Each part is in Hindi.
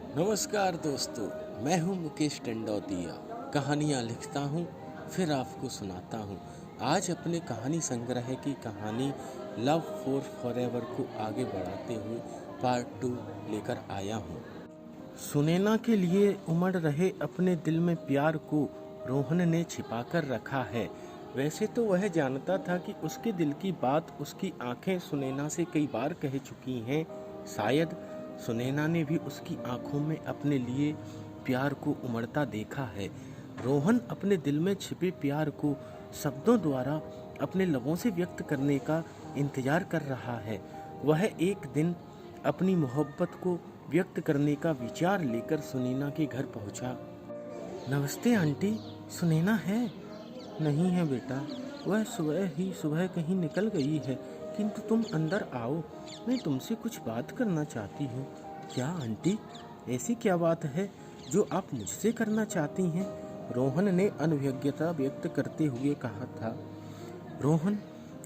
नमस्कार दोस्तों, मैं हूं मुकेश टंडौतिया। कहानियां लिखता हूं, फिर आपको सुनाता हूं। आज अपने कहानी संग्रह की कहानी लव फॉर फॉरएवर को आगे बढ़ाते हुए पार्ट 2 लेकर आया हूं। सुनैना के लिए उमड़ रहे अपने दिल में प्यार को रोहन ने छिपाकर रखा है। वैसे तो वह जानता था कि उसके दिल की बात उसकी आंखें सुनैना से कई बार कह चुकी हैं। शायद सुनैना ने भी उसकी आंखों में अपने लिए प्यार को उमड़ता देखा है। रोहन अपने दिल में छिपे प्यार को शब्दों द्वारा अपने लबों से व्यक्त करने का इंतजार कर रहा है। वह एक दिन अपनी मोहब्बत को व्यक्त करने का विचार लेकर सुनैना के घर पहुंचा। नमस्ते आंटी, सुनैना है? नहीं है बेटा, वह सुबह कहीं निकल गई है, किंतु तुम अंदर आओ, मैं तुमसे कुछ बात करना चाहती हूँ। क्या आंटी, ऐसी क्या बात है जो आप मुझसे करना चाहती हैं? रोहन ने अनभिज्ञता व्यक्त करते हुए कहा था। रोहन,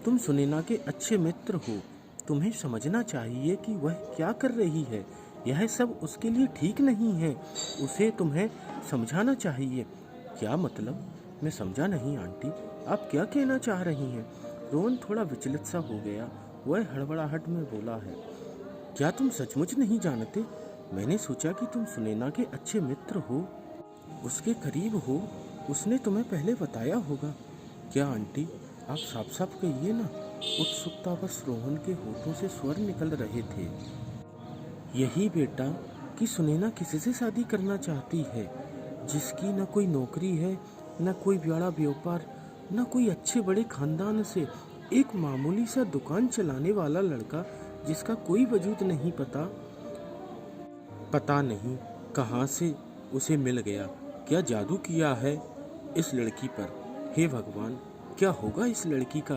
तुम सुनैना के अच्छे मित्र हो, तुम्हें समझना चाहिए कि वह क्या कर रही है। यह सब उसके लिए ठीक नहीं है, उसे तुम्हें समझाना चाहिए। क्या मतलब? मैं समझा नहीं आंटी, आप क्या कहना चाह रही हैं? रोहन थोड़ा विचलित सा हो गया। वह हड़बड़ाहट में बोला है, क्या तुम सचमुच नहीं जानते? मैंने सोचा कि तुम सुनैना के अच्छे मित्र हो, उसके करीब हो, उसने तुम्हें पहले बताया होगा। क्या आंटी, आप साफ साफ कहिए ना। उत्सुकतावश रोहन के होठों से स्वर निकल रहे थे। यही बेटा कि सुनैना किसी से शादी करना चाहती है जिसकी न कोई नौकरी है, न कोई बड़ा व्यापार, न कोई अच्छे बड़े खानदान से। एक मामूली सा दुकान चलाने वाला लड़का जिसका कोई वजूद नहीं, पता नहीं कहाँ से उसे मिल गया। क्या जादू किया है इस लड़की पर? हे भगवान, क्या होगा इस लड़की का?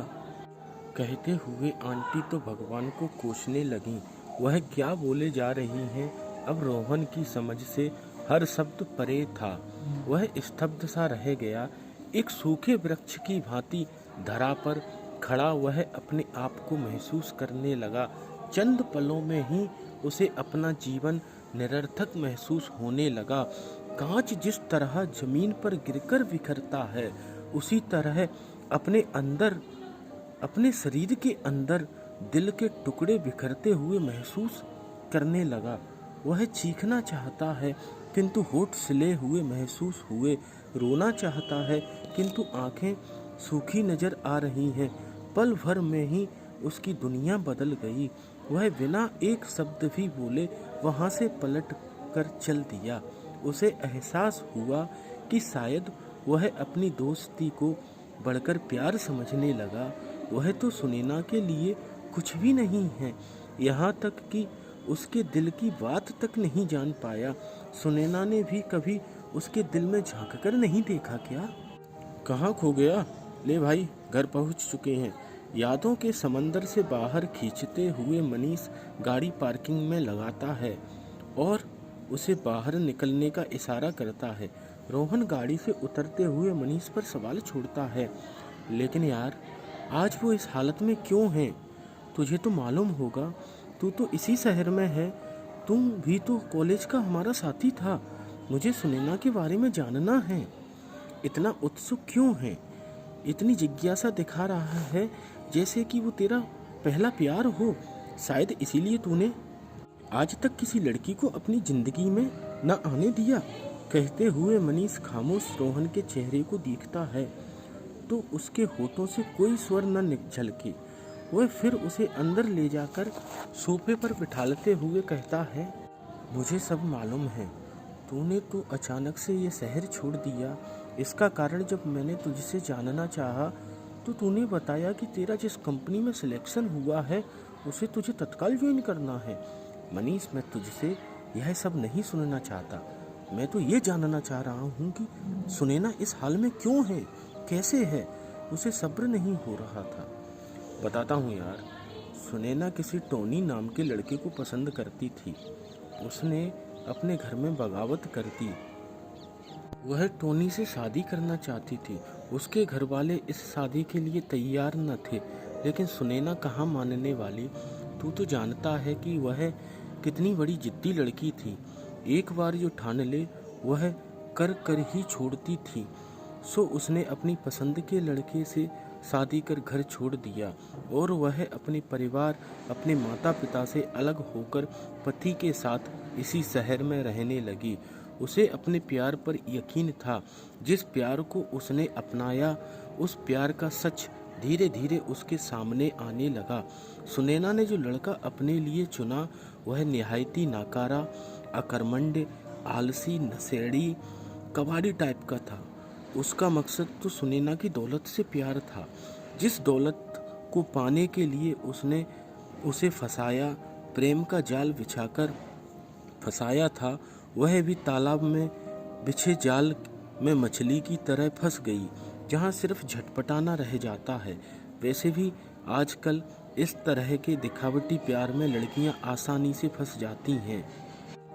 कहते हुए आंटी तो भगवान को कोसने लगी। वह क्या बोले जा रही हैं, अब रोहन की समझ से हर शब्द परे था। वह स्तब्ध सा रह गया। एक सूखे वृक्ष की भांति धरा पर खड़ा वह अपने आप को महसूस करने लगा। चंद पलों में ही उसे अपना जीवन निरर्थक महसूस होने लगा। कांच जिस तरह जमीन पर गिरकर बिखरता है, उसी तरह अपने शरीर के अंदर दिल के टुकड़े बिखरते हुए महसूस करने लगा। वह चीखना चाहता है किंतु होठ सिले हुए महसूस हुए, रोना चाहता है किंतु आंखें सूखी नजर आ रही हैं। पल भर में ही उसकी दुनिया बदल गई। वह बिना एक शब्द भी बोले वहां से पलट कर चल दिया। उसे एहसास हुआ कि शायद वह अपनी दोस्ती को बढ़कर प्यार समझने लगा। वह तो सुनैना के लिए कुछ भी नहीं है, यहाँ तक कि उसके दिल की बात तक नहीं जान पाया। सुनैना ने भी कभी उसके दिल में झांक कर नहीं देखा क्या? कहाँ खो गया? ले भाई, घर पहुँच चुके हैं। यादों के समंदर से बाहर खींचते हुए मनीष गाड़ी पार्किंग में लगाता है और उसे बाहर निकलने का इशारा करता है। रोहन गाड़ी से उतरते हुए मनीष पर सवाल छोड़ता है, लेकिन यार, आज वो इस हालत में क्यों है? तुझे तो मालूम होगा, तू तो इसी शहर में है, तुम भी तो कॉलेज का हमारा साथी था। मुझे सुनैना के बारे में जानना है। इतना उत्सुक क्यों है? इतनी जिज्ञासा दिखा रहा है जैसे कि वो तेरा पहला प्यार हो। शायद इसीलिए तूने आज तक किसी लड़की को अपनी जिंदगी में न आने दिया। कहते हुए मनीष खामोश रोहन के चेहरे को देखता है तो उसके होठों से कोई स्वर न झलके। वह फिर उसे अंदर ले जाकर सोफे पर बिठाते हुए कहता है, मुझे सब मालूम है। तूने तो अचानक से ये शहर छोड़ दिया। इसका कारण जब मैंने तुझसे जानना चाहा तो तूने बताया कि तेरा जिस कंपनी में सिलेक्शन हुआ है उसे तुझे तत्काल ज्वाइन करना है। मनीष, मैं तुझसे यह सब नहीं सुनना चाहता। मैं तो ये जानना चाह रहा हूँ कि सुनैना इस हाल में क्यों है, कैसे है? उसे सब्र नहीं हो रहा था। बताता हूँ यार। सुनैना किसी टोनी नाम के लड़के को पसंद करती थी। उसने अपने घर में बगावत कर दी। वह टोनी से शादी करना चाहती थी। उसके घर वाले इस शादी के लिए तैयार न थे, लेकिन सुनैना कहाँ मानने वाली। तू तो जानता है कि वह कितनी बड़ी जिद्दी लड़की थी। एक बार जो ठान ले वह कर कर ही छोड़ती थी। सो उसने अपनी पसंद के लड़के से शादी कर घर छोड़ दिया और वह अपने परिवार, अपने माता पिता से अलग होकर पति के साथ इसी शहर में रहने लगी। उसे अपने प्यार पर यकीन था। जिस प्यार को उसने अपनाया, उस प्यार का सच धीरे धीरे उसके सामने आने लगा। सुनैना ने जो लड़का अपने लिए चुना वह निहायती नाकारा, अकर्मण्य, आलसी, नशेड़ी, कबाड़ी टाइप का था। उसका मकसद तो सुनैना की दौलत से प्यार था। जिस दौलत को पाने के लिए उसने उसे फंसाया, प्रेम का जाल बिछाकर फंसाया था, वह भी तालाब में बिछे जाल में मछली की तरह फंस गई, जहाँ सिर्फ झटपटाना रह जाता है। वैसे भी आजकल इस तरह के दिखावटी प्यार में लड़कियां आसानी से फंस जाती हैं।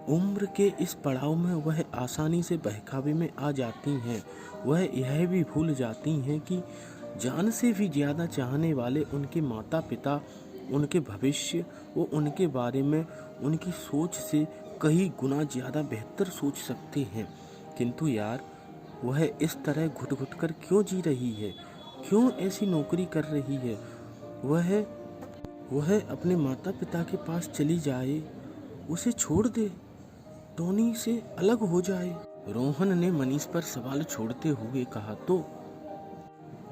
उम्र के इस पड़ाव में वह आसानी से बहकावे में आ जाती हैं। वह यह भी भूल जाती हैं कि जान से भी ज़्यादा चाहने वाले उनके माता पिता, उनके भविष्य, वो उनके बारे में उनकी सोच से कई गुना ज़्यादा बेहतर सोच सकते हैं। किंतु यार, वह इस तरह घुट घुट कर क्यों जी रही है? क्यों ऐसी नौकरी कर रही है? वह अपने माता पिता के पास चली जाए, उसे छोड़ दे, टोनी से अलग हो जाए। रोहन ने मनीष पर सवाल छोड़ते हुए कहा, तो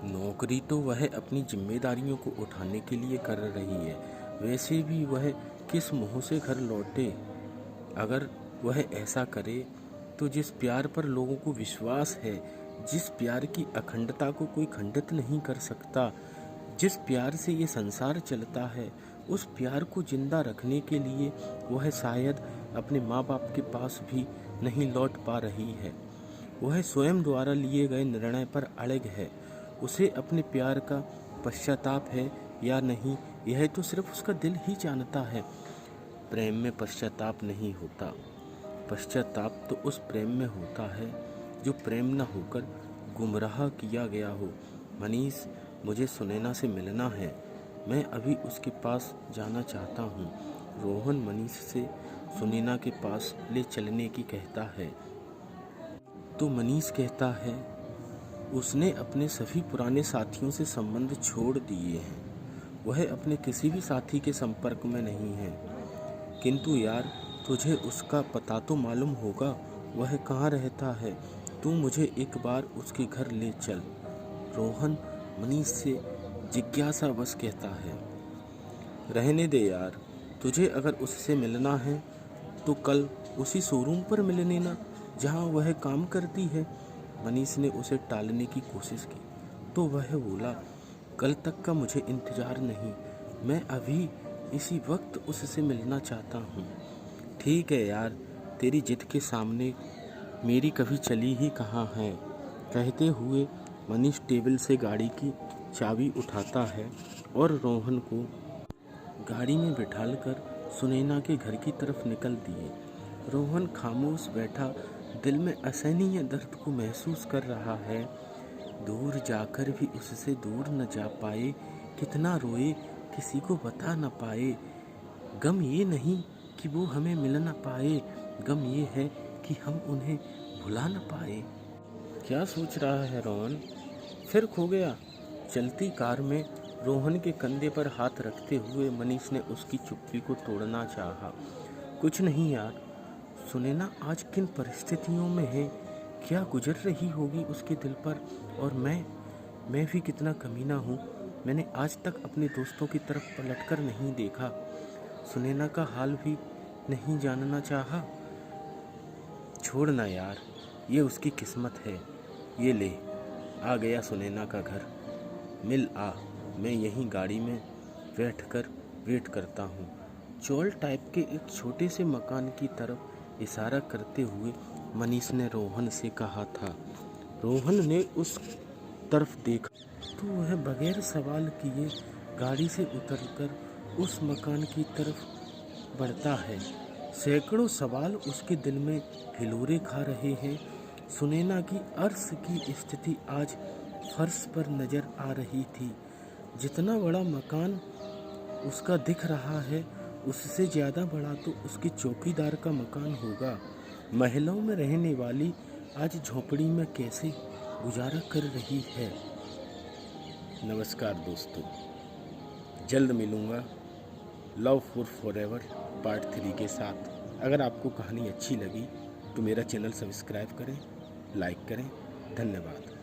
नौकरी तो वह अपनी जिम्मेदारियों को उठाने के लिए कर रही है। वैसे भी वह किस मुंह से घर लौटे? अगर वह ऐसा करे तो जिस प्यार पर लोगों को विश्वास है, जिस प्यार की अखंडता को कोई खंडित नहीं कर सकता, जिस प्यार से ये संसार चलता है, उस प्यार को जिंदा रखने के लिए वह शायद अपने माँ बाप के पास भी नहीं लौट पा रही है। वह स्वयं द्वारा लिए गए निर्णय पर अड़ग है। उसे अपने प्यार का पश्चाताप है या नहीं, यह तो सिर्फ उसका दिल ही जानता है। प्रेम में पश्चाताप नहीं होता। पश्चाताप तो उस प्रेम में होता है जो प्रेम न होकर गुमराह किया गया हो। मनीष, मुझे सुनैना से मिलना है। मैं अभी उसके पास जाना चाहता हूँ। रोहन मनीष से सुनैना के पास ले चलने की कहता है तो मनीष कहता है उसने अपने सभी पुराने साथियों से संबंध छोड़ दिए हैं। वह अपने किसी भी साथी के संपर्क में नहीं है। किंतु यार, तुझे उसका पता तो मालूम होगा, वह कहाँ रहता है। तू मुझे एक बार उसके घर ले चल। रोहन मनीष से जिज्ञासावश कहता है। रहने दे यार, तुझे अगर उससे मिलना है तो कल उसी शोरूम पर मिल लेना जहाँ वह काम करती है। मनीष ने उसे टालने की कोशिश की तो वह बोला, कल तक का मुझे इंतज़ार नहीं, मैं अभी इसी वक्त उससे मिलना चाहता हूँ। ठीक है यार, तेरी जिद के सामने मेरी कभी चली ही कहाँ है। कहते हुए मनीष टेबल से गाड़ी की चाबी उठाता है और रोहन को गाड़ी में बिठाकर सुनैना के घर की तरफ निकल दिए। रोहन खामोश बैठा दिल में असहनीय दर्द को महसूस कर रहा है। दूर जाकर भी उससे दूर न जा पाए, कितना रोए किसी को बता न पाए। गम ये नहीं कि वो हमें मिल न पाए, गम ये है कि हम उन्हें भुला न पाए। क्या सोच रहा है रोहन? फिर खो गया। चलती कार में रोहन के कंधे पर हाथ रखते हुए मनीष ने उसकी चुप्पी को तोड़ना चाहा। कुछ नहीं यार, सुनैना आज किन परिस्थितियों में है, क्या गुजर रही होगी उसके दिल पर। और मैं भी कितना कमीना हूँ। मैंने आज तक अपने दोस्तों की तरफ पलटकर नहीं देखा, सुनैना का हाल भी नहीं जानना चाहा। छोड़ना यार, ये उसकी किस्मत है। ये ले, आ गया सुनैना का घर। मिल आ, मैं यहीं गाड़ी में बैठकर वेट करता हूँ। चौल टाइप के एक छोटे से मकान की तरफ इशारा करते हुए मनीष ने रोहन से कहा था। रोहन ने उस तरफ देखा तो वह बगैर सवाल किए गाड़ी से उतरकर उस मकान की तरफ बढ़ता है। सैकड़ों सवाल उसके दिल में हिलोरे खा रहे हैं। सुनैना की अर्श की स्थिति आज फर्श पर नजर आ रही थी। जितना बड़ा मकान उसका दिख रहा है, उससे ज़्यादा बड़ा तो उसके चौकीदार का मकान होगा। महलों में रहने वाली आज झोपड़ी में कैसे गुजारा कर रही है। नमस्कार दोस्तों, जल्द मिलूँगा लव फॉरएवर पार्ट 3 के साथ। अगर आपको कहानी अच्छी लगी तो मेरा चैनल सब्सक्राइब करें, लाइक करें। धन्यवाद।